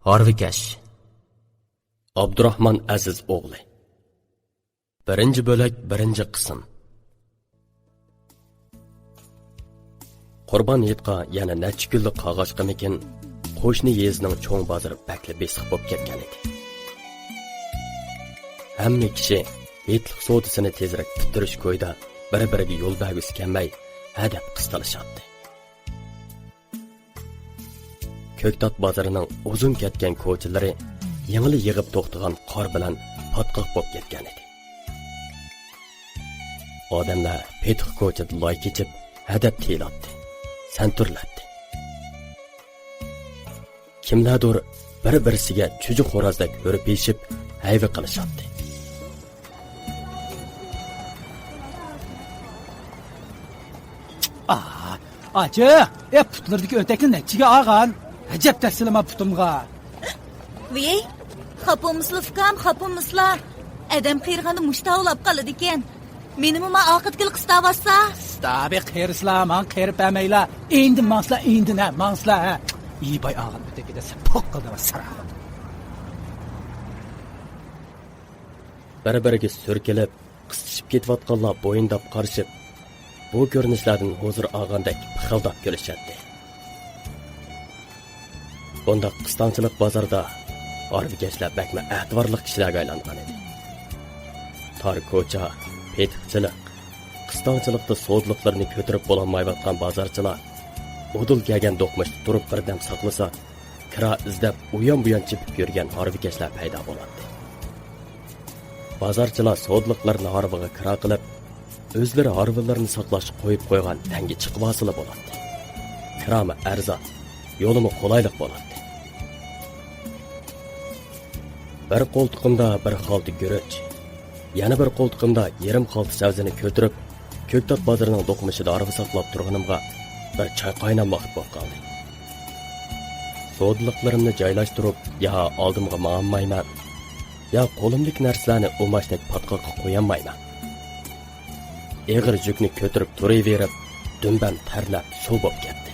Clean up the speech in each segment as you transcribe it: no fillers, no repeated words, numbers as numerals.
Harvikash Abdurahmon Aziz o'g'li. Birinchi bo'lak, birinchi qism. Qurban Hayitga yana necha kunlik qog'ochqimikin qo'shni yezning cho'ng bozori bakli besiq bo'lib ketgan edi. Hamma kishi Hayitlik savdosini tezroq bitirish ko'yda bir-biriga yo'l bergisi kelmay hadab qistalashadi. Ko'ktat bozorining uzun ketgan ko'chalari yengli yig'ib to'xtagan qor bilan patqoq bo'lib ketgan edi. Odamlar petiq ko'chada loy kechib, hadab tiyiladi, santurlatdi. Kimlardir bir-birisiga chujuq xo'rozdek hurib yeshib, hayva qilishadi. Acı, putlardaki ötekini neçige ağan. Acep dersilime putumga. Vey, xapımızlı fukam, xapımızla. Adam qiyirğanı muşta olap qalıdı eken. Menimuma aqıt gil qıstavasa. Stabi qiyirsla, man qiyirip emeyla. İndi mansla, indi ne, mansla. İyi bay ağan öteki de sepok qıldı ve sarağın. Bir-biriga sürkelib, qisishib ketayotganlar bo'yindab qarshib, bu ko'rinishlardan hozir og'andek pixildab kulishadi. Bunda qistonchilik bozorida Harvikashlar bakma e'tiborli kishilarga aylangan edi. Tor ko'cha, petiqchilik, qistonchilikda sodliqlarni ko'tarib bo'lolmayotgan bozorchilar o'dil kelgan do'qmish turib birdam saqlasa, kira izlab uyon-buyon chipib yurgan Harvikashlar paydo bo'ladi. Bozorchilar sodliqlarni harbiga kira qilib, o'zlari harbilarni saqlash qo'yib qo'ygan tangi chiqib asili bo'ladi. Kirami arzon, yo'limi qulaylik bo'ladi. Bir qo'ltiqimda bir xalta guruch, yana bir qo'ltiqimda yarim xalta savzini ko'tirib, Ko'ktat bozorining do'qmishida arva saqlab turganimga bir choy qaynammoqchi bo'lib qoldi. Sodliqlarimni joylashtirib, ya oldimga ma'ammayman, ya qo'limdagi narsalarni o'mashdek patqoqqa qo'yolmayman. Eg'ir yukni ko'tirib turaverib, dumban tarlab suv bo'lib ketdi.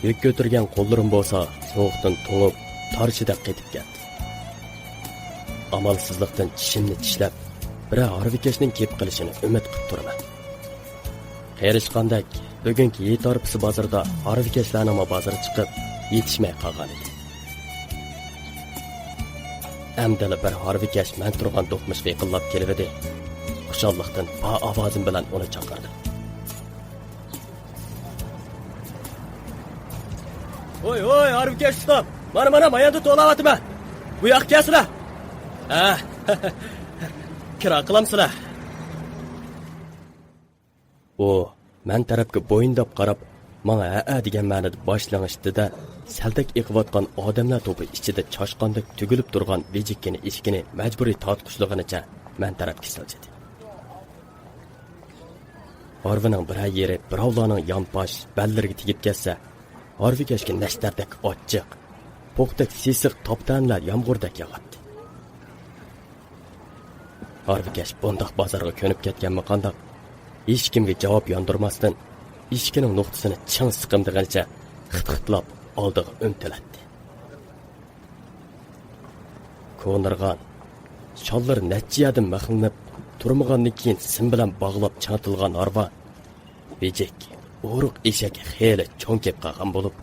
Yuk ko'tirgan qo'llarim bo'lsa, sovuqdan to'ngib, tarshida ketib ketdi. Amalsizlikdan tishimni tishlab, bir Harvikashning kelib qilishini umid qilib turaman. Qerishqandek, bugungi Hayit arpisi bozorida Harvikashlarning bozori chiqib, yetishmay qolgan edi. Amdala bir Harvikash men turgan do'qmishga yaqinlab kelib edi. Xushalliqdan ba ovozim bilan uni chaqirdim. Oy, Harvikash stop. Mana mayanda to'layapman. Bu yoqqa kelsizlar. Kira qilamsizlar. O, men tarafga bo'yindab qarab, menga degan ma'noda boshlang'ichdida saldak eqiyotgan odamlar to'pi ichida choshqandek tugilib turgan bejikkini eshikini majburiy tortqushlig'icha men tarafga siljidi. Harvining bir yeri birovlarning yonposh ballariga tegib ketsa, Harvikashga nashtardek ochiq, po'qdak sesiq toptanlar yomg'irdak yog'adi. Harvikash bundoq bozorga ko'nib ketganmi qandoq, hech kimga javob yondirmasdan eshikining nuqtasini ching siqimdiganicha xit-xitlab oldiga umtilatdi. Ko'nirgan, shollar nechiyadan maxlinib, turmagandan keyin sim bilan bog'lab chantilgan harva, bejik, o'ruq eshak xeyli cho'ng kelib qolgan bo'lib,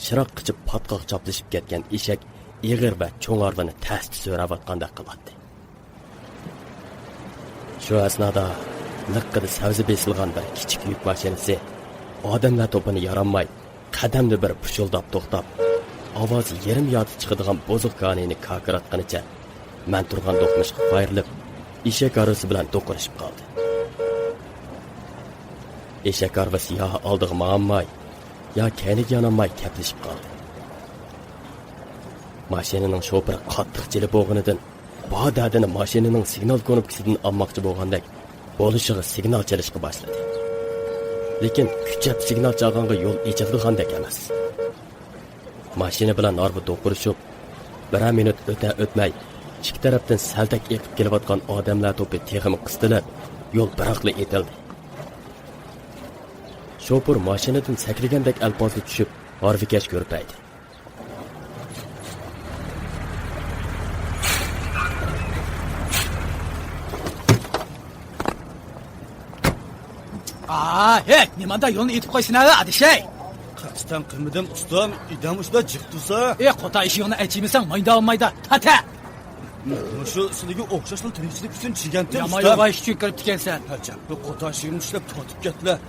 shiroq qichib patqoq choplashib ketgan eshak ig'ir va cho'ng harvani tasdi so'rayotgandek qiladi. Shu asnoda liqqida savzi besilgan bir kichik yuk mashinasi odamlar to'pini yaranmay, qadamni bir pushuldab to'xtab, ovozi yarim yodi chiqadigan bo'ziq konini kakiratganicha men turgan do'qmishga qayrilib, eshak arvasi bilan do'qirishib qoldi. Eshak arvasi ya oldiga ma'ammay, ya kayniga yonolmay kaplashib qoldi. Mashinaning shofiri qattiq jilib o'g'inidan Bağdadini mashinaning signal konopkasidan olmoqchi bo'lgandek, bo'lishiga signal chalishga boshladi. Lekin kuchab signal chalganga yo'l echildigandek emas. Mashina bilan narbi to'qirishib, bir minut o'tmay, ikki tarafdan saldak eqib kelayotgan odamlar to'pi texmi qistilib, yo'l biroqli etildi. Shoför mashinadan sakragandek alpozga tushib, Harvikash ko'rpaydi. Hey, nimada yolunu itib qo'ysin ha, adishay. Qasdan qilmadim ustam, idam usta jiqtusa. Qota ishingni aytmaysan, mayda olmaydi. Tata. Shu sizga o'xshashli tirikchilik uchun chigantim Yama ustam. yo'g'a ish kirib kelsan. Bu qota ishini ishlab totib ketdilar.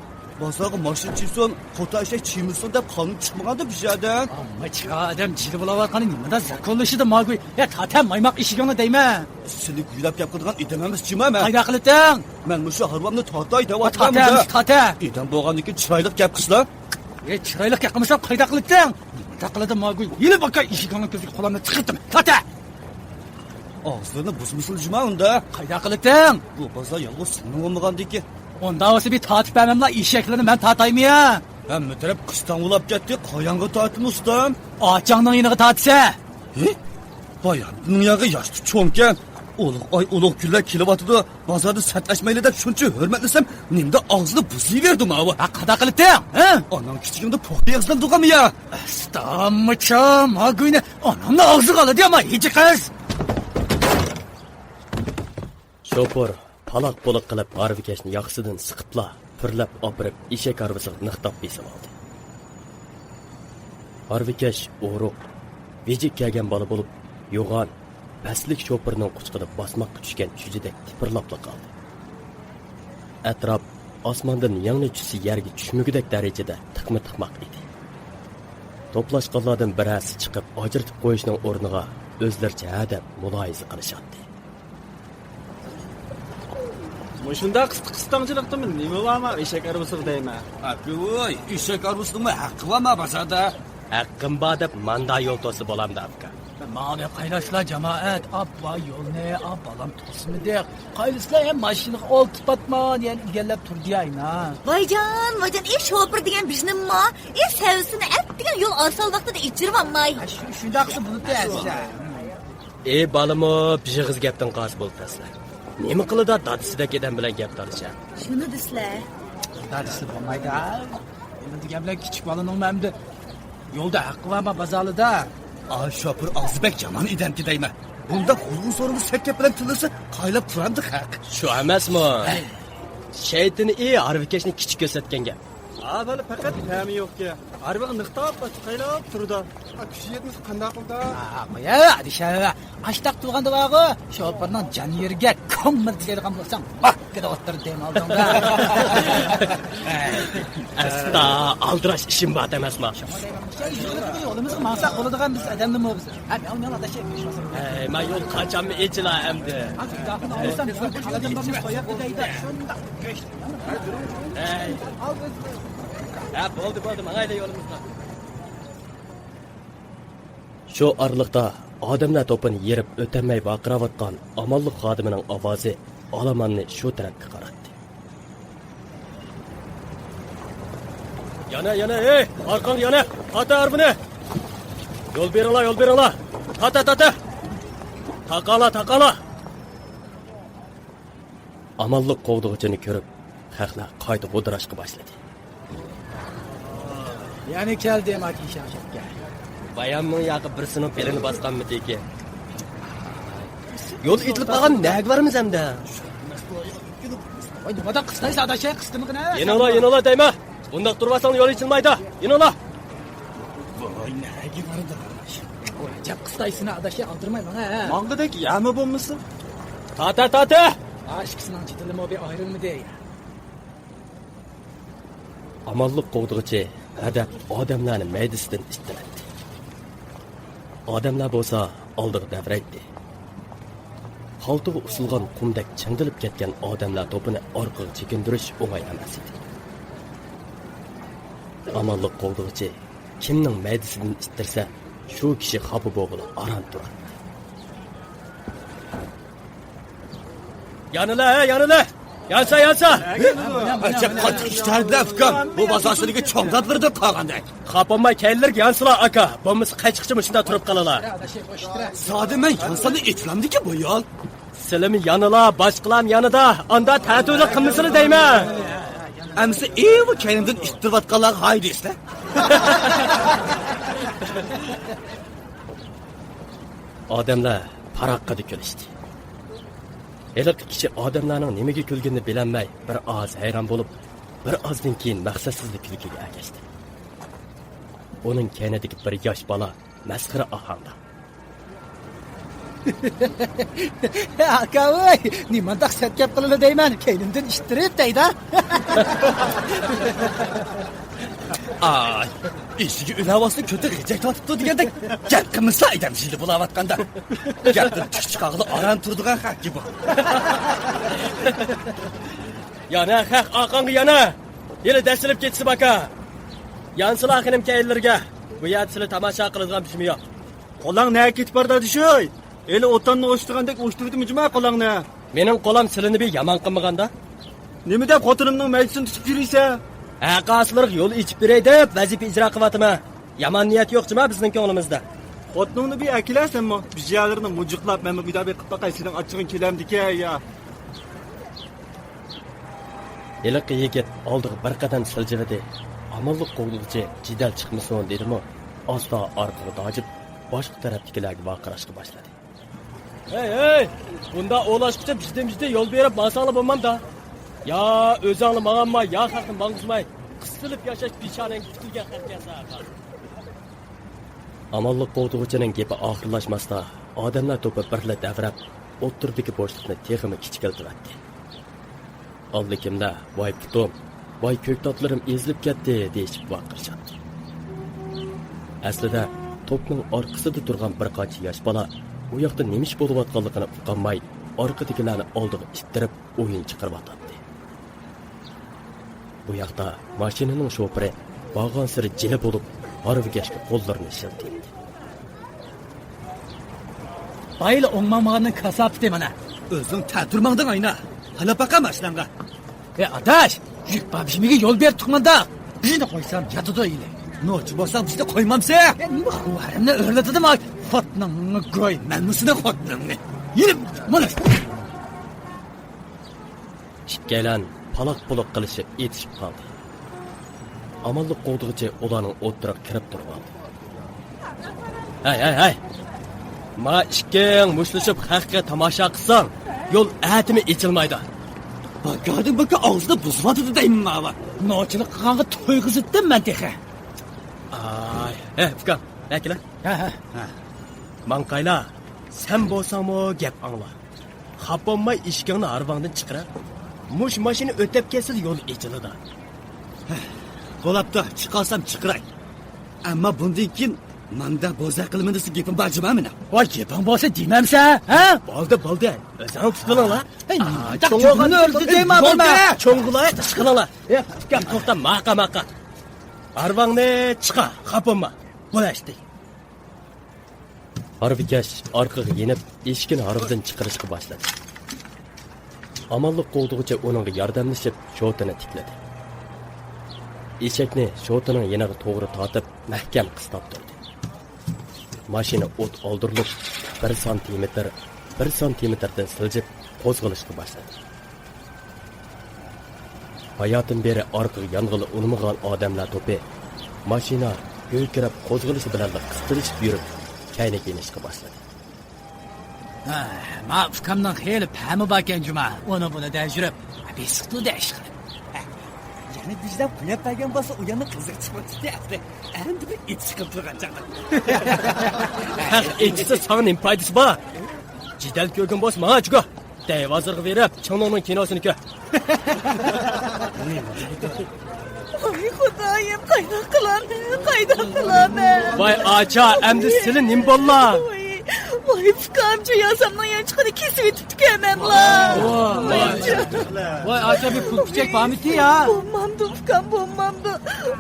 Bozorga mashin chipson, qota ishak chimilson deb qonun chiqmaganda bizlardan. Amma chiqadam jili bo'layotgani nimada zakonlashidi mo'g'uy. Tata maymoq ishingni deyman. Sizni kuylab gap qilgan idam emas chimaman. Qayda qilding? Men shu harvamni tortay deyapman. Tata. Idam bo'lgandan keyin chiroyli gap qilsizlar. Chiroyli qilmasa qayda qilding? Nimada qildim mo'g'uy. Yili bakka ishingni ko'ziga qo'limni chiqirdim. Tata. Ağzını buzmusul cuma unda. Qayda qilding? Bu bozor yalnız senin olmagandan ki. Onda olsa bir tatip vermemla eshaklarni men tataymayman. Ben müterep kıstan ulap gitti. Kayanga tatım ustam. Ağacağının yeniği tatsa. He? Bayan dünyaya yaşlı çoğunken. Uluq güller kilovatı bazarda sertleşmeyle de şunca hürmetlisem nimde ağzını buzuverdim abi. Qayda qilding? Anam küçüğümde pohli ağzından doğam ya. Astamıçam, mo'g'uyni onamni og'zi qoladi ama hech qiz. Şoför palaq bo'laq qilib Arvikashni yoqsidan siqibla, purlab opirib eshak arvasiga niqtab besib oldi. Arvikash o'ruq, vejik kelgan bola bo'lib, yo'g'on, pastlik shoförning quchqida bosmoqqa tushgan chujidek tipirlabla qoldi. Atrof osmondan yangi tusi yerga tushmagudek darajada tiqma-tiqmoq edi. To'plashqanlardan birasi chiqib, ajratib qo'yishning o'rniga o'zlaricha hadab muloyiza qilishardi. Shunda qistonchilikdimi nima bormi eshak arabasida deyman. Voy, eshak arvasida haqqi bormi bazarda? Haqqim bor deb manda yo'l to'sib olamdi aka. Mana qaylashlar jamoat, abba yo'lni, abbalam to'smidek. Qaylashlar ham mashinaga olti patman, yani egallab turdi ayna. Vaycan, şoför degan biznimmi? Sevsini et degan yo'l asal vaqtida ichirvanmay. Shunda qilib buni deyapsan. Balamo, bishig'iz gapdan qas bo'ltasizlar. Nima qiladi dadisidek edam bilan gap tortishar. Shuni deslar. Dadisi bo'lmaydi. Endi gaplar kichik bolaning mamdi. Yo'lda haqqi va bazalida. Ay şoför ağzıbek yaman idem ki deyme. Bunda huzun sorunu sekkep bilen tılırsa kaylap turandık hak. Shu emasmi? Shaytini Arvikashni kichik ko'rsatgan gap. Bali faqat fahmi yo'q-ku. Arba niqtab qaylab turdi. Kishi yetmisi qanday qildi? Qo'ya, adisha. Ashtaq turganda vaqo, shofirning jon yerga ko'mir deydigan bo'lsam, bakkada o'tirib deyman oldimda. Asta aldirash ishim bor emasmi? Yo'limizga maqsad bo'ladigan biz odamlarmi biz? Men adasha ishlasam. Men yo'l qachonmi echila endi. Bo'ldi, mangayla yo'limizda. Shu orliqda odamlar to'pini yerib o'tamay baqirayotgan amonlik xodimining ovozi olomonni shu tarafga qaratdi. Yana, orqang yana, ota arbini. Yo'l beringlar. Tata. Taqala. Amonlik qovdig'ichini ko'rib, xalqlar qayta g'o'dirashga boshladi. Yani keldi maki shashakka. Bayanning yaqib birsini belini bosganmi teki. Yo'l itilib qolgan nag bormiz hamda. Voy, nimada qistaysa adasha qistimigina? Yenola deyma. Bundaq turmasang yo'l ichilmaydi. Yenola. Voy nagi vardı. Jab qistaysini adasha aldirmayman ha. Mang'idek yami bo'lmasa? Tata. Aşkısından çıtılımı bir ayrılma değil. Amonlik qovdig'ichi hadab odamlarni maydasidan istiladi. Odamlar bo'lsa oldiga davraydi. Xaltiga usulgan qumdek changilib ketgan odamlar to'pini orqaga chekindirish o'ng'ay emas edi. Amonlik qovdig'ichi kimning maydasidan istirsa, shu kishi xafa bo'lib aram turadi. Yanıla. Yansa. Acaba kaç işlerdiler fıkam. Bu bazarçılığı çoğundatları da kalgandı. Kapınmay kellerge yansıla aka. Bomuz kaçıkçı şunda turup kalalar. Sade men yansanı etlendi ki bu yol. Silimi yanıla, başkılam yanıda. Anda tətüylü kımısını deyme. Əmisi iyi bu kendin ittirvatkalar haydi işte. Odamlar paraqqa dikilishdi. Eliq kishi odamlarning nimaga kulganini bilolmay bir oz hayron bo'lib, bir ozdan keyin maqsadsizlik kulgiga ergashdi. Uning kaynidagi bir yosh bola masxara ohangda: aka voy, nimandaq satkap qiladi deyman, keynimdan ishtirib deydi. Ay, eshigi ulavasini kötü g'ijak totibdi degandek gap qilmasa aytam shili bo'layotganda. Gapni chiqchiqog'ida aran turdigan haqki bu. yana haq oqonga yana yili dasilib ketsi baka. Yansıla akınım keyillerge. Bu yatsılı tamaşa kılızgan bir şey yok. Qo'lang ne ketib barda düşoy. Eli otanni o'shtirgandek o'shtirdimi jima qo'langni. Mening qo'lim silini bir yaman qilmaganda. Nima deb xotinimning maylisini tutib yuriysa? Aqasliq yo'l ichib beray deb vazifa ijro qilyapman. Yaman niyat yo'q jima bizning ko'nglimizda. Xotiningni bir akilasanmi? Bijiyalarni mujiqlab men bu dabi qilib baqay sening achchig'ing kelamdiki ya. Eliq yigit oldiga bir qadam siljividi. Amallik qo'g'liqchi jidal chiqmasin dedimi? Asta orqaga dojib boshqa tarafdagilarga vaqirashga boshladi. Hey, bunda o'lashqcha bizda yo'l berib masala bo'lmamda. Ya o'zingni ma'amma, ya haqni mang'izmay, qisilib yashash pechonang kutilgan haqqa. Amallik qo'g'liqchining gapi oxirlashmasda odamlar to'pi birla davrab, o'ttirdagi bo'shliqni texmi kichikiltirdi. Aldikimda voy putum, voy ko'ktotlarim ezilib ketdi deyishib vaqirishadi. Aslida topning orqasida turgan bir qancha yosh bola u yoqda nima ish bo'layotganligini uqolmay, orqadagilarni oldiga ittirib o'yin chiqaryapti. Bu yoqda mashinaning shofiri bag'on siri jili bo'lib, arvigashga qo'llarini shiltiydi. Bayli o'ngmamag'ini kasab demana. O'zing ta'tirmangdan ayna. Hala baqa mashlanga. Adash, yuk babishimiga yo'l ber tuqmanda. Bizni qo'ysam yatida ile. Nochi bo'lsam bizni qo'ymamsa. Nima xabarimni o'rlatadimi? Xotningni qo'y, Men musini xotinimni. yurib, mana. Ikkalan paloq-paloq qilishib etishib qoldi. Amallik qo'g'dig'icha ularning o'ttirib kirib turib oldi. Hay. Ma ishking mushtlashib haqqa tomosha qilsang, yo'l atimi echilmaydi. Bakadın baka ağzına buzvatı deyim ama. Nochilik qilganga to'yg'izdim men texa. Ay, fikam, nakila. Ha. Manqayla, sen bo'lsangmi gap angla. Xaponmay ishkingni arvangdan chiqara. Mush mashina o'tib kelsa yo'l echiladi. Bo'libdi, chiqarsam chiqiray. Ammo bundan keyin manda bo'za qilmandisi gapim bajimamina. Voy gaping bo'lsa demamsa, ha? Bo'ldi. O'zing tutulingla. Cho'ng'ini o'rdi deyman buna. Cho'ng'ilay chiqilingla. Fikam to'xta, maqa. Arvangni chiqa, xaponma. Bo'lashdi. Arvikash orqaga yenib, eshikni arvadan chiqarishga boshladi. Amallik qo'g'dig'icha uningga yordamlashib, shotini tikladi. Eshakni shotining yeniga to'g'ri tortib, mahkam qistab turdi. Mashina o't oldirilib, 1 santimetrdan siljib, qo'zg'alishga boshladi. Hayotdan beri orqaga yong'ili unmagan odamlar to'pi mashina yo'lkirab qo'zg'alishi bilan qistilishib yurib, kaynak yenishga boshladi. Ma fikamdan xeyli pami bakan juma. Uni buni dajirib, besiqdi dash qilib. Yani bizden kuyap bergen basa uyanı kızık çıkmak isteyapti. Endi bir it çıkıp turgan canım. Etisi sana nim paydası var. Cidel kökün boz mağa çıkı. Dev hazırgı verip Çanlı'nın kinosunu kö. Ay Xudayım, qayda qilaman. Vay aça, emdi silin nim bolla. Vay fikamcı yasamdan yan çıkanı kesip etip hemen la. Voy acha bir pul pichak bormidi ya? Bo'lmamdi fikam, bo'lmamdi.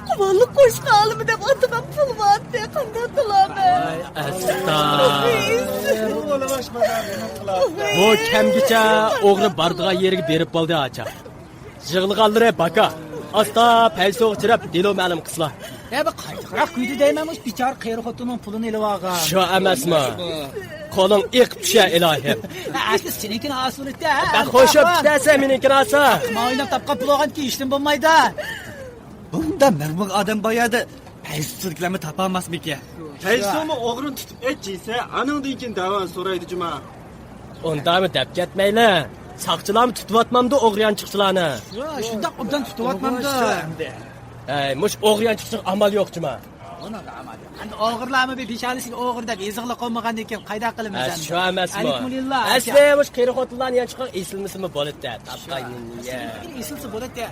Quvalliq qo'shqa olimi deb otigan pul vatdi. Qanday qilaman? Vay asta. Bu kemgicha o'g'ri bardigan yeriga berib bo'ldi acha. Yig'ilganlari baka. Asta payso o'chirib dilo ma'lum qislar. Bir qaytiqroq kuydi deymanmiz, bichar qeyri xotinning pulini ilib olgan. Shu emasmi? Qo'ling iq tusha ilohim. Asli seninkini asulida. Ben xo'shib desa meninkini asa. Maylam tapqa pul olganki ishlim bo'lmaydi. Bunda mermuk adam bayağı peysuliklerimi tapamaz mı ki? Taysomi o'g'rini tutib etchiysa, aningdan keyin davan so'raydi juma. Undami deb ketmaylar. Saqchilarni tutvatmamda o'g'riyanchiqchilarni. Shundoq obdan tutyapman-da. Mush o'g'riyanchiqchiq amal yo'qchima. Onaga amal yo'q. Endi o'g'irlarmi bir peshanisiga o'g'ir deb ezig'la qolmagandan keyin qayda qilamiz endi? Shu emasmi? Alikmulillah. Asli mush qiyroqotlarni yanchiqqa esilmisimi bo'ladi-da. Tapqayni. Esilsa bo'ladi.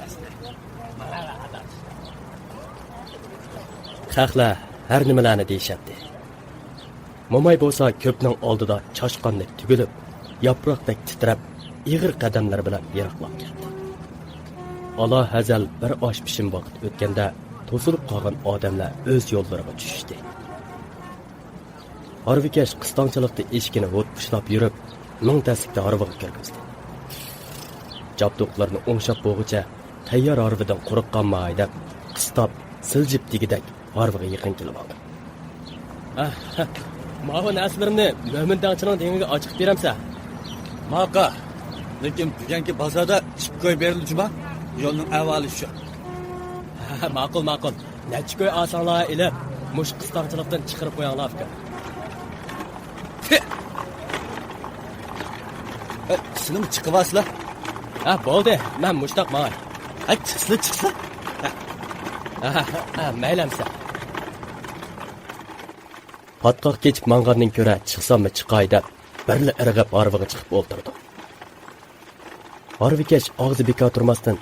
Qahla har nimalarni deyishadi. Mo'may bo'lsa ko'pning oldida choshqandek tugilib, yaproqdek titrab, ig'ir qadamlar bilan yiroqlab ketdi. Alloh hazal bir osh pishim vaqt o'tganda to'silib qolgan odamlar o'z yo'llariga tushishdi. Harvikash qistonchilikda eshikini o't pushlab yurib, ming taslikda harvaga kirgizdi. Jabduqlarni o'ngshab bo'g'icha tayyor harvidan quruqqan maydab, qistab, siljib digidek harvaga yaqin kelib oldi. Ma'lum naslarimni mo'mindanchining dengiga ochiq beramsa? Maqa. Lekin bugungi bozorda chipkoy berildi-mi? Yo'lning avvali shu. Ma'qul. Nechkoy osonlar ilib, mush qistonchilikdan chiqarib qo'yinglar fikr. Sizlar chiqibasizlar? Bo'ldi. Men mushtaq ma'y. Sizlar chiqsa? Maylamsa. Patqoq kechib mangandan ko'ra chiqsammi chiqay deb birli irg'ib harviga chiqib o'ltirdi. Harvikash og'zi bekor turmasdan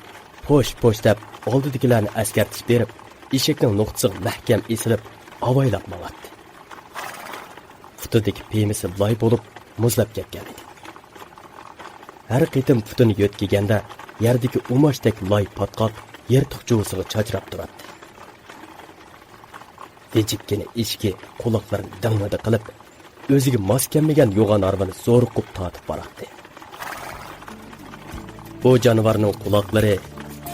po'sh deb oldidagilarni askartish berib, eshakning nuqtasiga mahkam esilib, avaylab malatdi. Futidagi pemisi loy bo'lib, muzlab ketgan edi. Har qitim futini yo'tkiganda yerdagi umashdek loy patqoq yertiq juvisiga chachrab turadi. Dejikkina eshki quloqlarini dangada qilib, o'ziga mos kelmagan yo'g'on arvani zo'riqib tortib boradi. Bu jonivorning quloqlari,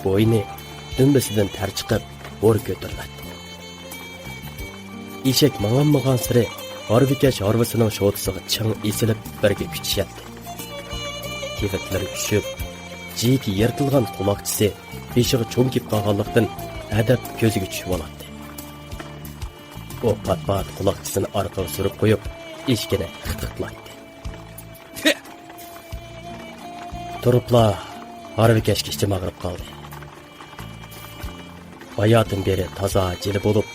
bo'yni dumbasidan tar chiqib, bo'r ko'tariladi. Eshak mang'an siri Harvikash harvasining sho'tisiga ching esilib birga kuchishyapti. Tevaklari tushib, jiyki yirtilgan quloqchisi beshiga cho'mkib qolganlikdan adab ko'ziga tushib oladi. O pat quloqchisini orqaga surib qo'yib, eshikini xiqqiqlaydi. Turibla Harvikashga ichim og'rib qoldi. Hayotim beri toza jili bo'lib,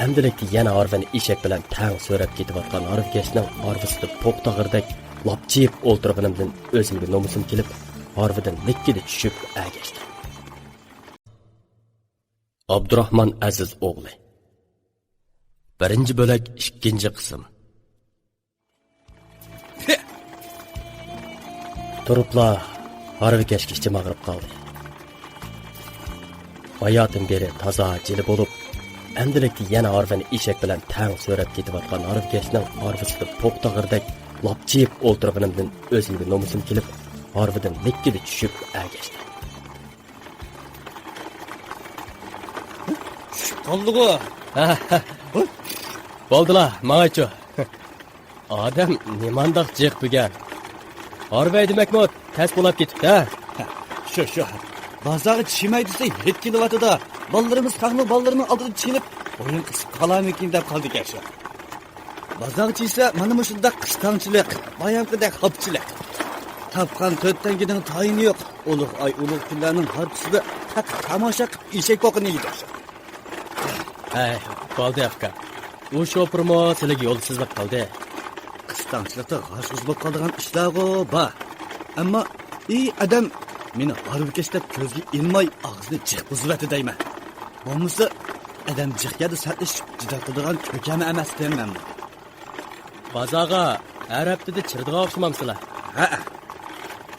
amdilikda yana harvini eshak bilan tang so'rab ketayotgan Harvikashning harvisida po'qtag'irdek lopchib o'ltirganimdan o'zimga nomusim kelib, harvidan likkida tushib agashdi. Abdurahmon Aziz o'g'li. Birinci bölek ikinci kısım. Turupla Harvikashga ichim og'rib qoldi. Hayotim beri toza jili bo'lib, amdilikda yana harvini eshak bilan tang so'rab ketayotgan Harvikashning harvisida po'qtag'irdek lopchib o'ltirganimdan o'zimga nomusim kelib, harvidan likkida tushib agashdi. Qoldi-ku. Bo'ldilar, ma'aychu. Odam nimandaq jiq bugan. Harvay demakmi, tas bo'lib ketibdi, ha? Shu. Bozorga chimay desa, hech kelyapti-da. Bolalarimiz qahmi bolalarning oldida chilib, o'yin qisib qolarmikin deb qoldik shu. Bozorga chiysa, mana shunda qistonchilik, bayamqidek hopchilik. Tapqan 4 tangining tayini yo'q. Ulug' kunlarning harpisida tomosha qilib eshak boqini yeydi. Bo'ldi aka. U shopirmo sizlarga yo'lsizlik qildi. Qistonchilikda g'ash-g'uz bo'lib qolgan ishlar-ku bor. Ammo adam meni Harvikashda ko'zga ilmay og'zini jiq buzuvati deyman. Bo'lmasa adam jiqyada satish juda qiladigan ko'kami emas deyman. Bozorga Arab tilida chirdiga o'xshamamsizlar.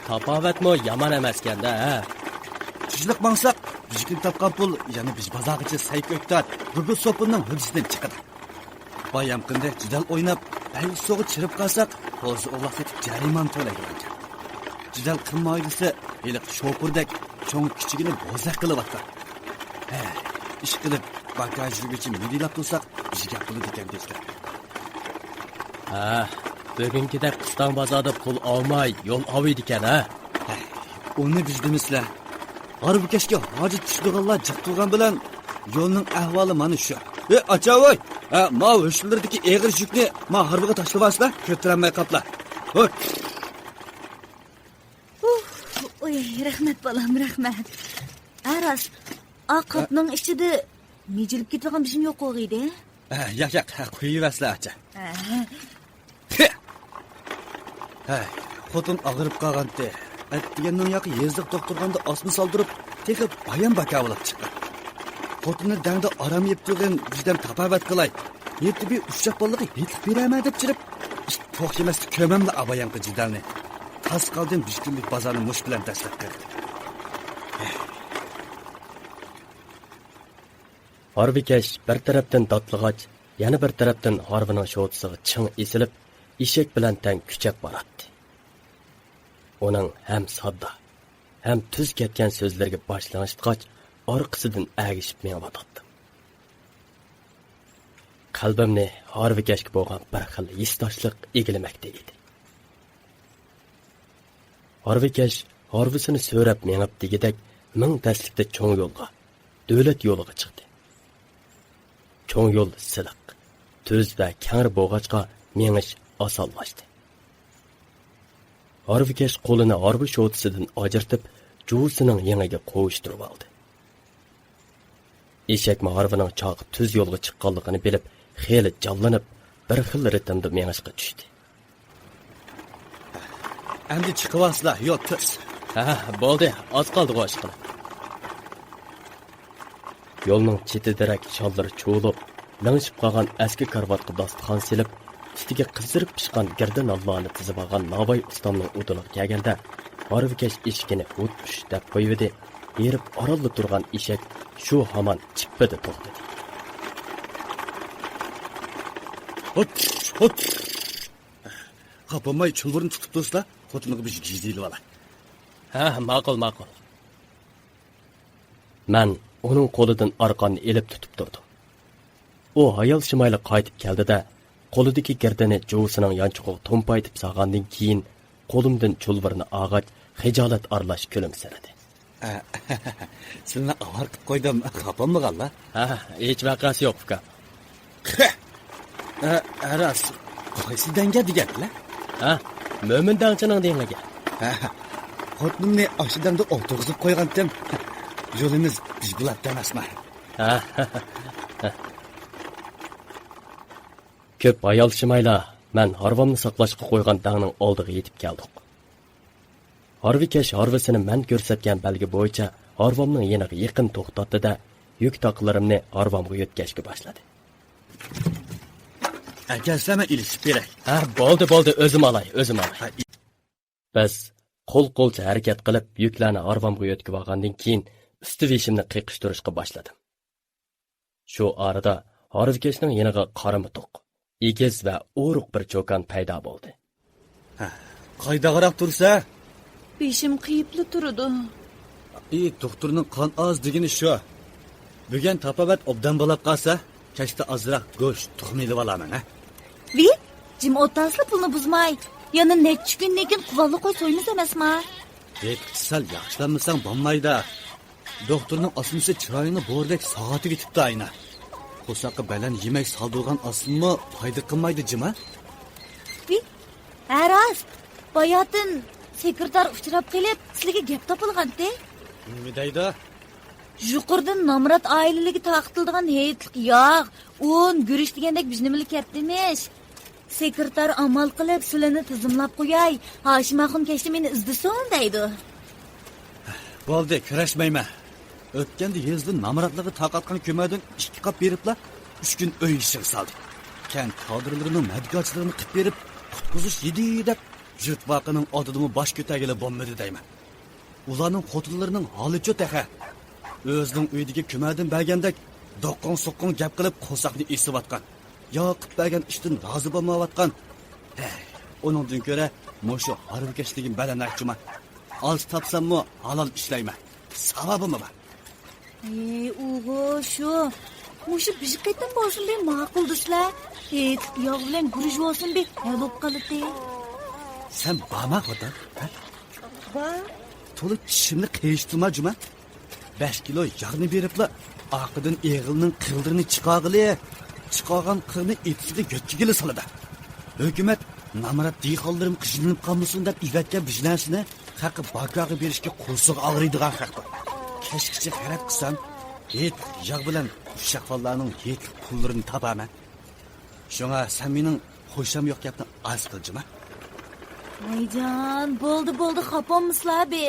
Tapovatmi yomon emas-kanda, ha? Tujliq maqsad bizga topgan pul yana biz bozorgacha sayq o'tadi. Bugun so'pinning hudisidan chiqadi. Bayam qanday jidal o'ynab, ayol so'g'i chirib qolsak, o'zi Alloh etib jariman to'laydi ekan. Jidal qilmaydisa, iliq shopurdek cho'ng kichigini bo'zaq qilyapti. Ish qilib, bagajlik uchun midilab tursak, bizga pul ekan deydi. Bugünkidek qiston bozorda pul olmay, yo'l olmaydi ekan, ha? Uni bizdimizlar. Harvikashga hojat tushdiganlar jiq turgan bilan yo'lning ahvoli mana shu. Achavoy, ma o'shlardagi eg'ir yukni ma harbiga tashlayapsizlar, ko'taramay qoplar. Oy, rahmat balam, rahmat. Aras, qopning ichida mejilib ketgan bishim yo'q o'g'iydi. Yo'q, qo'yivasizlar acha. Hey, xotin og'irib qolgandi. Aytganning yo'q, yezliq doktorganda osma soldirib, tekib bayan baka olib chiqdi. Xotinni dangda aram yeb turgan bizdan tapavat qilay. Yetti bir ushchoq bolaga yetib beraman deb chirib, to'q yemasdi ko'mamla abayanqi jidalni. Tas qoldim bishkunlik bozorni mush bilan tashlab qo'ydi. Harvikash bir tarafdan dotlig'ach, yana bir tarafdan Harvining sho'tisiga ching esilib, eshak bilan tang kuchab boradi. Uning ham sodda, ham tuz ketgan so'zlarga boshlang'ich orqasidan agishib menvatdi. Qalbimni Harvikashga bo'lgan bir xil yisdoshlik egilamakda edi. Harvikash Harvisini so'rab mengib degidak ming taslikda cho'ng yo'lga, davlat yo'liga chiqdi. Cho'ng yo'l siliq, tuz va kang bo'g'achqa mengish osonlashdi. Harvikash qo'lini Harvi sho'tisidan ajratib, juvisining yangiga qo'yishtirib oldi. Eshak Harvining chog'i tuz yo'lga chiqqanligini bilib, xeyli jonlanib, bir xil ritmda mengishga tushdi. Endi chiqyapsizlar, yo'q tuz. Bo'ldi, oz qoldi qo'shqin. Yo'lning chetidarak shollari cho'lib, langishib qolgan eski karvatga dasturxon silib, ustiga qizdirib pishgan girdan Allahni tizib olgan Navoiy ustamning o'tiliq kelganda, Harvikash eshigini o'tmush deb qo'ydi. Yerib orolda turgan eshak shu hamon chippida to'xtadi. Hot. Qapamay chulburni tutib tursa, xotiniga bir jizdiyli bola. Ma'qul. Men uning qo'lidan arqonni elib tutib turdim. U hayal shimayli qaytib keldi-da, qo'lidagi girdani juvisining yanchug'iga to'mpaytib solgandan keyin qo'limdan chulburni og'ach hijolat aralash kulimsiradi. Sizni avar qilib qo'ydim, xapammiganla? Hech vaqasi yo'q uka. Aras, qaysi danga deganlar? Mo'min dangchining dengiga. Xotinimni oshidamda o'tirg'izib qo'ygandim. Yo'limiz biz bulab emasmi? Ko'p ayol shimayla, men Harvamni saqlashga qo'ygan dangning oldiga yetib keldik. Harvikash Harvisini men ko'rsatgan belgi bo'yicha Harvamning yeniga yaqin to'xtatdi-da, yuk taqlarimni Harvamga yetkazishga boshladi. Akaslama ilishib beray. Bo'ldi, o'zim olay. Biz qo'l-qo'lcha harakat qilib, yuklarni Harvamga yetkazib olgandan keyin usti-veshimni qiqishtirishga boshladim. Shu orada Harvikashning yeniga qarimi to'q, egiz va o'ruq bir cho'kan paydo bo'ldi. Qaydag'roq tursa, Beshim qiyibli turdi. doktorning qon oz degani shu. Bugun tapavat obdan bo'lib qolsa, kechda ozroq go'sht tuxumili olaman, Vi, jim o'tasli pulni buzmay, yana necha kundan keyin quvonli qo'y so'ymiz emasmi? Sal yaxshilanmasang bo'lmaydi. Doktorning osmisi chiroyini bo'rdek soatiga tutdi ayna. Qo'saqqa balan yemak soldurgan osmimi foyda qilmaydi jima? Vi, Aras, bayotin sekretar uchrab kelib, sizlarga gap topilgandi. Nima deydi? Yuqordan Namrat oilaligi taqtildigan heytlik yog', un, gurish degandek biznimili ketdimish. Sekretar amal qilib, sizlarni tizimlab qo'yay. Hashimxon kechdi meni izdison deydi. Bo'ldi, kurashmayman. O'tganda yezdi Namratligi taqatgan ko'madan 2 qop beriblar, 3 kun uy ishig' soldi. Kent kadrlarining madgachligini qilib berib, qutqizish yedi deb yurt voqining odidimi bosh ko'tagili bo'lmadi deyman. Ularning xotinlarining holicha taha. O'zining uyidagi ko'madan bergandek doqqon-soqqon gap qilib qo'saqni esibatgan. Yoqib bergan ishdan rozi bo'lmayotgan. Uningdan ko'ra, mushu Harvikashligim balanakchima. Oz topsammi halol ishlayman. Savabimi bor? O'g'o, shu. Mushu bijiqetin bo'lsin deb ma'qul deslar. Yog' bilan gurish bo'lsin deb olib qoldi. Sen bama xotin? Va To'la tishimni qiyishtirma juma. 5 kilo yog'ni beriblar. Oqidan eg'ilning qildirini chiqag'ili. Chiqagan qilni etisiga götkigili soladi. Hukumat Namrat dehqonlarim qishinib qolmasin deb ivatgan bijlansini haqqi bakaga berishga qo'lsiga og'riydigan haq bor. Kashkicha xarid qilsam, yet yog' bilan uşaqvallarning yet pullarini topaman. Shunga sen mening xo'sham yo'q gapni az qilchima. Aycan, bo'ldi, xaponmislar be.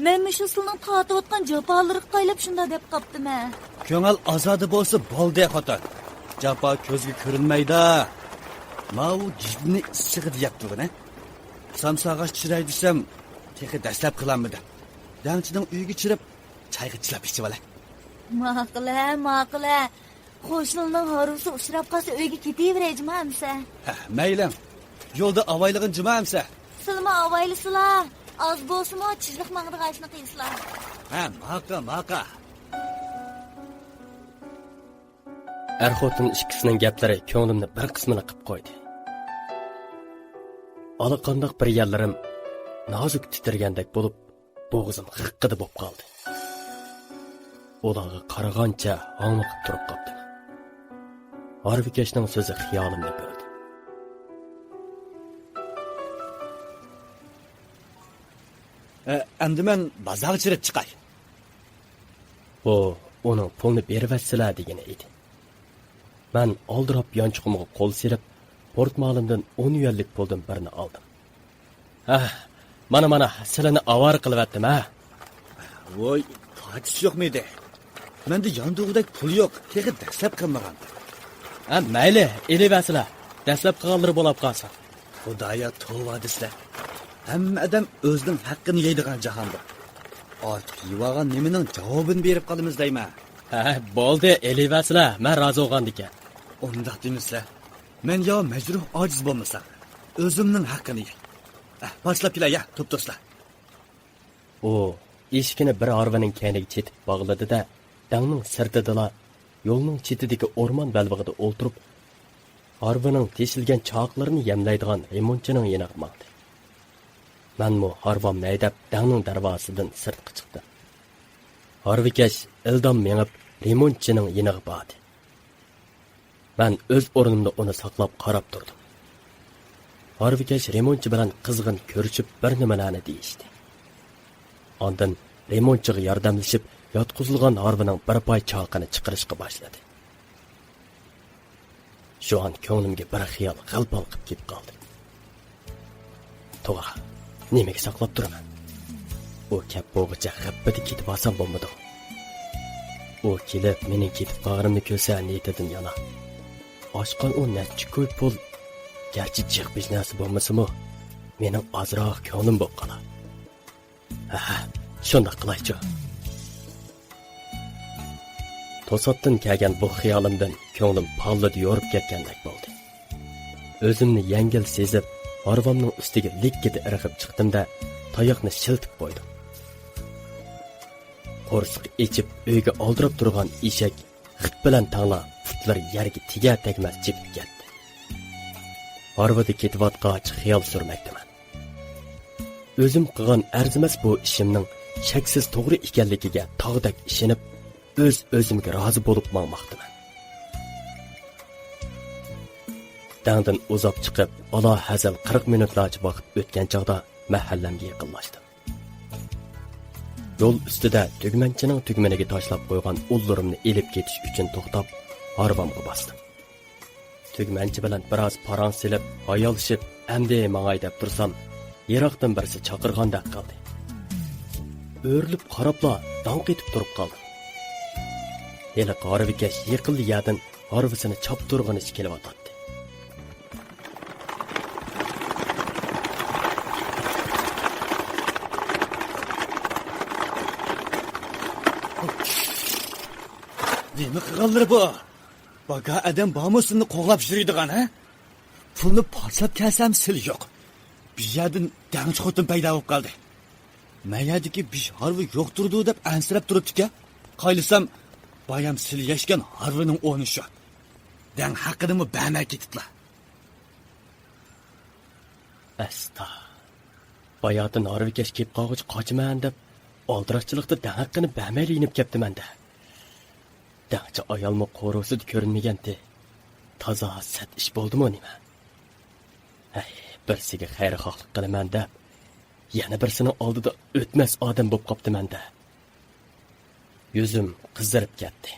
Men shu sizning tatayotgan jafolarini qaylab shunda deb qopdim-a. Ko'ngil azodi bo'lsa bo'ldi xotin. Jafo ko'zga ko'rinmaydi. Mau jidni issiqi deyapti-ku-ne? Samsag'ash chiray desam, texi dastlab qilamidi. Dangchining uyiga chirib, chayga chilab ichib olay. Maqula. Qo'shnining harusi uchrab qolsa uyga ketaveraymi hamsa? Maylim. Yo'lda avaylig'in jimamsa. Sizma avaylisizlar. Az bo'lsa-mu chizliq maqdag'ashni qiysizlar. Maqa. Er-xotin ikkisining gaplari ko'nglimni bir qismini qilib qo'ydi. Alaqandoq bir yerlarim nozik titragandek bo'lib, bo'g'zim g'iqqidi bo'lib qoldi. Ularga qaragancha hang'ib turib qoldim. Arvikashning so'zi xiyolimni bo'ldi. Endi men bozorga chirib chiqay. O, uning pulni berib-vatsizlar degan edi. Men oldirab yonchiqimga qo'l silib, portmolimdan 10 yuanlik puldan birini oldim. Mana, sizlarni avar qilyaptim, ha. Voy, taksi yo'qmidi? Menda yondug'idek pul yo'q, texi dastlab qilmagan. Mayli, elivasizlar. Dastlab qilganlari bo'lib qolsin. Xudoya tova desizlar. Hamma odam o'zining haqqini yeydigan jahonda. Ortiq yivagan nimaning javobini berib qolamiz deyman. Bo'ldi, elivasizlar. Men rozi bo'lgandikan. Undaq demisizlar. Men yo majruh ojiz bo'lmasam, o'zimning haqqini yey. Boshlab kelay, top do'stlar. O, eshikini bir arvaning kayniga chetib bog'ladi-da, dangning sirtidala yo'lning chetidagi o'rmon balbig'ida o'ltirib, arvaning teshilgan choqlarini yemlaydigan remontchining yoniga bordi. Menmu harvam maydab dangning darvozasidan sirtqa chiqdim. Harvikash ildam mengib remontchining yoniga bordi. Men o'z o'rnimda uni saqlab qarab turdim. Harvikash remontchi bilan qizg'in ko'rishib bir nimalarni deyishdi. Ondan remontchiga yordamlashib, yotqizilgan harvining bir poy choqini chiqarishga boshladi. Shu an ko'nglimga bir xiyol g'alpal qilib kelib qoldi. To'g'ri, nimaga saqlab turaman? U kap bo'g'icha g'abbada ketib olsam bo'lmadi. U kelib mening ketib qolganimni ko'rsa niyatidan yana. Oshqon u necha ko'y pul, garchi jiq biznesi bo'lmasa-mu, mening ozroq ko'nglim bo'lib qoladi. Shunday qilaychi. To'satdan kelgan bu xiyolimdan ko'nglim pallada yorib ketgandek bo'ldi. O'zimni yengil sezib, arvamning ustiga likkida irg'ib chiqdim-da, tayoqni shiltib qo'ydim. Qo'rsiq ichib uyga oldirib turgan eshak xit bilan tangla putlar yerga tiga tegmas chipib ketdi. Arvada ketayotgach xiyol surmoqdaman. O'zim qilgan arzimas bu ishimning shaksiz to'g'ri ekanligiga tog'dak ishonib, o'zimga rozi bo'lib maqmoqdaman. Dangdan uzoq chiqib, ola hazal 40 minutlarcha vaqt o'tgan chog'da mahallamga yaqinlashdim. Yo'l ustida tugmanchining tugmaniga tashlab qo'ygan ullarimni elib ketish uchun to'xtab, arvamga bosdim. Tugmanchi bilan biroz parang silib, ayolishib, "Amdi mangay" deb tursam, yiroqdan birisi chaqirgandek qildi. O'rilib qarabla, dong etib turib qoldim. Heli qarvikash yiqildi yerdan harvisini chop turg'inish kelyotdi. Nima qilganlar bu? Baga adam bomusini qo'g'lab yuradigan, ha? Pulni parçalab kelsam sil yo'q. Bir yerdan dangchi xotin paydo bo'lib qoldi. Mayadiki bir harvi yo'q turdi deb ansirab turibdi-ku. Qaylisam bayam sil yashgan harvining o'rni shu. Dang haqidimi bamay ketiblar. Asta. Bayatın harvikash kelib qolg'ich qochman deb oldiraqchilikda dang haqqini bamay inib ketdi menda. Dangchi ayolmi qo'ruvsida ko'rinmaganti. Toza sat ish bo'ldimi nima? Birsiga xayrixohlik qilaman deb yana birisining oldida o'tmas odam bo'lib qoptimanda. Yuzim qizarib ketdi.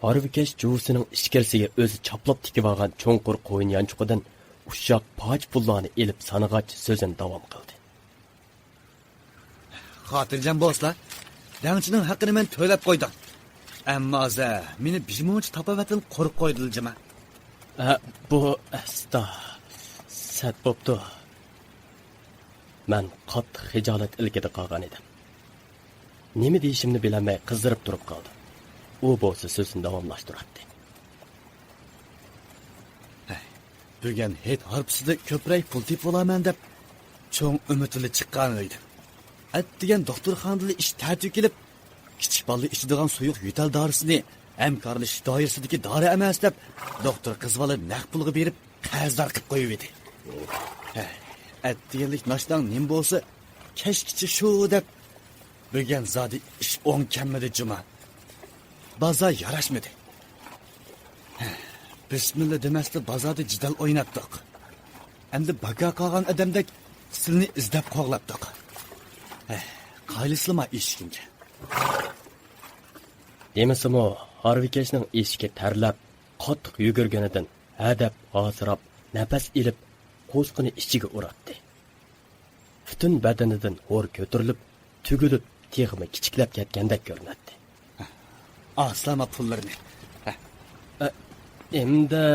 Harvikash juvisining ichkarisiga o'zi chaplab tikib olgan cho'nqur qo'yin yanchuqidan ushshaq poj pullarni elib sanag'ach so'zini davom qildi. Xotirjam bo'lsizlar. Dangchining haqqini men to'lab qo'ydim. Ammo hozir meni bijmonchi topavatdan qo'rib qo'ydiljima. Bu asta sat bo'pti. Men qattiq hijolat ilkida qolgan edim. Nima deyishimni bilmay qizdirib turib qoldim. U bo'lsa so'zini davomlashtirdi. Bugun hech harpsida ko'proq pul tep olaman deb cho'ng umidli chiqqan edim. Atdigan doktorxonada ish tartib kelib, kichik bola ichadigan suyuq yo'tal dorisini hamkorlik doirasidagi dori emas deb doktor qizbola naq pulga berib qarzdor qilib qo'yib edi. Atdiganlik nashdan nim bo'lsa, kechkichi shu deb bugun zodi ish o'ng kammadi juma. Baza yarashmadi. Bismillah demasda bazada jidal o'ynatdik. Endi baga qolgan odamdek silni izlab qo'g'labdik. Qaylislama eshikimga. Demasimi, Harvikashning eshigi tarlab, qattiq yugurganidan hadab hozirab, nafas ilib, qo'sqini ichiga uratdi. Butun badanidan hor ko'tarilib, tugilib, teg'imi kichiklab ketgandek ko'rinadi. Aslama pullarni. Endi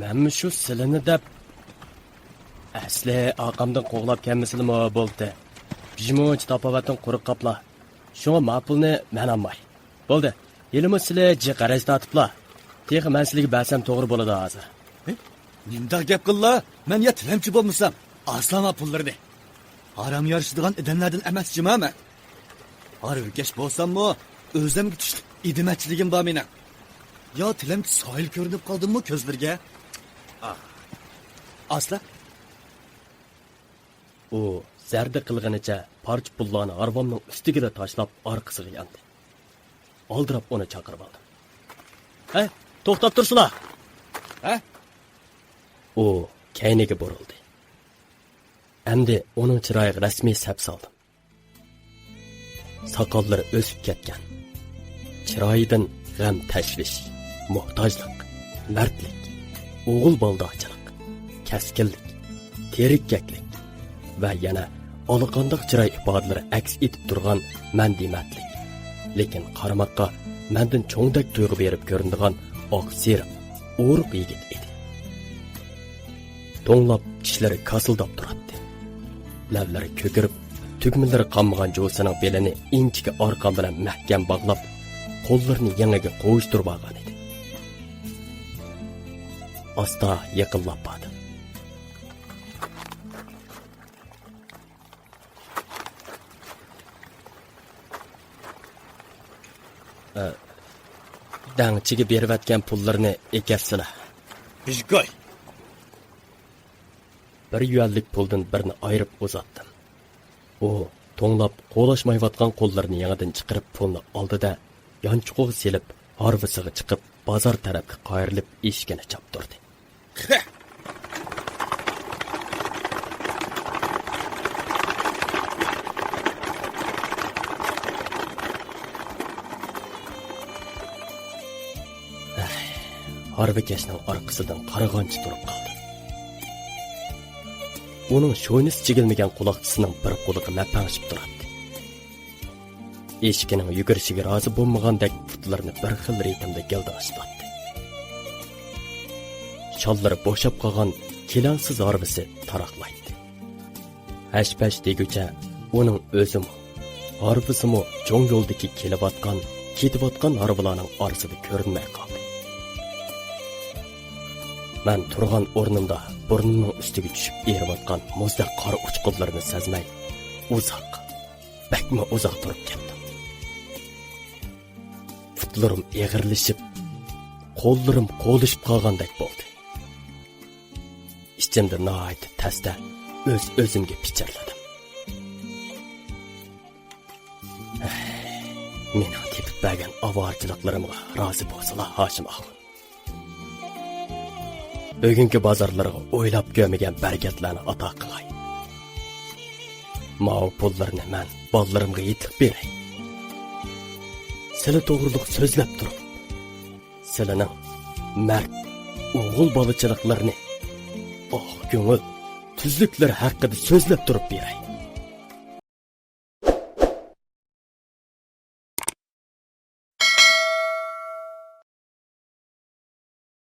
men shu silini deb asli aqamdan qo'g'lab kelmasilmi bo'ldi. Bijmonchi topavatdan quruq qopla. Shunga ma'pulni men olmay. Bo'ldi. Yelimi sizlar jiqaraz tatiblar. Texi men sizlarga bersam to'g'ri bo'ladi hozir. Nimda gap qillar? Men ya tilamchi bo'lmasam, aslama pullarni. Haram yarışadigan odamlardan emas jimaman. Harvikash bo'lsam-mu, o'zimga tushib idimatchiligim bor mening. Yo tilamchi soyil ko'rinib qoldimmi ko'zlarga? Asla. U zarda qilganicha parcha pullarni arvomning ustiga tashlab orqasiga yandi. Oldirab uni chaqirib oldim. To'xtab tursizlar. U kayniga burildi. Endi uning chiroyiga rasmiy sap soldim. Soqollari o'sib ketgan. Chiroyidan g'am tashvish, muhtojlik, mardlik, o'g'il boldochilik, kaskinlik, terikkaklik va yana olaqandoq chiroy ifodalari aks etib turgan mandimatlik. Lekin qaramoqqa mendan cho'ngdak tuyg'u berib ko'rinadigan oq seriq, o'riq yigit edi. To'nglab tishlari kasildab turadi. Lavlari ko'kirib, tugmalari qammagan jo'sining belini inchga orqon bilan mahkam bog'lab, qo'llarini yangiga qo'yishtirib olgan edi. Asta yaqinlab bordi. Dangchiga berayotgan pullarni ekasizlar. Bijgoy. Bir yuanlik puldan birini ayirib uzatdim. U to'nglab qo'lashmayotgan qo'llarini yangidan chiqarib pulni oldida yanchuqqa selib, harvisiga chiqib, bozor tarafga qayrilib eshigini choptirdi. Harvikashning orqasidan qarag'anchi turib qoldi. Uning sho'ynisi chigilmagan quloqchisining bir qo'liga lapangishib turadi. Eshikining yugurishiga rozi bo'lmagandek putlarini bir xil ritmda galdashlatdi. Shollari bo'shab qolgan kelansiz harvisi taraqlaydi. Hashpash degucha uning o'zim harvisimi cho'ng yo'ldagi kelayotgan, ketayotgan harvilarning orasida ko'rinmay qoldi. Men turgan o'rnimda burnimning ustiga tushib eriyotgan muzdaq qor uchqunlarini sezmay, uzoq, bakma uzoq turib ketdim. Futlarim eg'irlashib, qo'llarim qo'lishib qolgandek bo'ldi. Ichimda nihoyat tasda o'zimga pichirladim. Mening tepib bergan avorchilaklarimga rozi bo'lsalar Hoshim og'a. Bugungi bozorlarga o'ylab ko'rmagan barakatlarni ato qilay. Mao pullarni men bolalarımga yetib beray. Sizlar to'g'riliq so'zlab turib, sizlarning mard o'g'il bolachiliklarni, ko'ngil tuzliklar haqida so'zlab turib beray.